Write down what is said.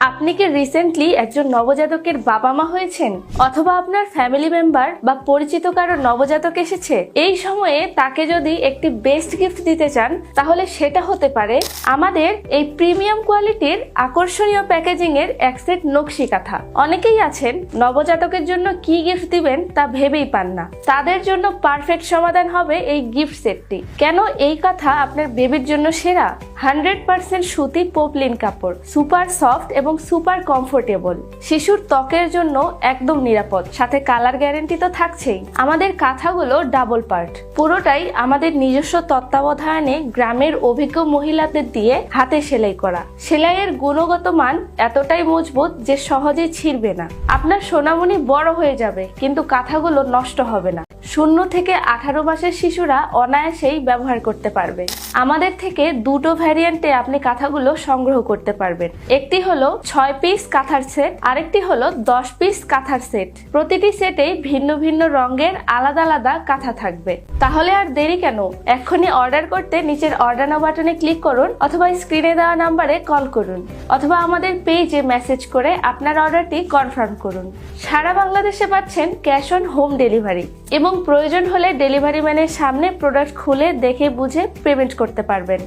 আপনি কি রিসেন্টলি একজন নবজাতকের বাবা মা হয়েছেন, অথবা আপনার ফ্যামিলি মেম্বার বা পরিচিত কারো নবজাতক এসেছে? এই সময়ে তাকে যদি একটি বেস্ট গিফট দিতে চান, তাহলে সেটা হতে পারে আমাদের এই প্রিমিয়াম কোয়ালিটির আকর্ষণীয় প্যাকেজিং এর এক সেট নকশি কাঁথা। অনেকেই আছেন নবজাতকের জন্য কি গিফট দিবেন তা ভেবেই পান না। তাদের জন্য পারফেক্ট সমাধান হবে এই গিফট সেটটি। কেন এই কাঁথা আপনার বেবির জন্য সেরা? 100% সুতি পপলিন কাপড়, সুপার সফট এবং সুপার কমফোর্টেবল, শিশুর ত্বকের জন্য একদম নিরাপদ, সাথে কালার গ্যারান্টি তো থাকছেই। আমাদের কাঁথাগুলো ডাবল পার্ট, পুরোটাই আমাদের নিজস্ব তত্ত্বাবধানে গ্রামের অভিজ্ঞ মহিলাদের দিয়ে হাতে সেলাই করা। সেলাইয়ের গুণগত মান এতটাই মজবুত যে সহজেই ছিঁড়বে না। আপনার সোনামণি বড় হয়ে যাবে, কিন্তু কাঁথাগুলো নষ্ট হবে না। 0 থেকে 18 মাসের শিশুরা অনায়াসেই ব্যবহার করতে পারবে। আমাদের থেকে দুটো ভ্যারিয়েন্টে আপনি কাঁথাগুলো সংগ্রহ করতে পারবেন। একটি হলো 6 পিস কাঁথার সেট, আরেকটি হলো 10 পিস কাঁথার সেট। প্রতিটি সেটেই ভিন্ন ভিন্ন রঙের আলাদা আলাদা কাঁথা থাকবে। তাহলে আর দেরি কেন, এক্ষুনি অর্ডার করতে নিচের অর্ডার নাও বাটনে ক্লিক করুন, অথবা স্ক্রিনে দেওয়া নাম্বারে কল করুন, অথবা আমাদের পেজে মেসেজ করে আপনার অর্ডারটি কনফার্ম করুন। সারা বাংলাদেশে পাচ্ছেন ক্যাশ অন হোম ডেলিভারি, এবং প্রয়োজন হলে ডেলিভারি ম্যানের সামনে প্রোডাক্ট খুলে দেখে বুঝে পেমেন্ট করতে পারবেন।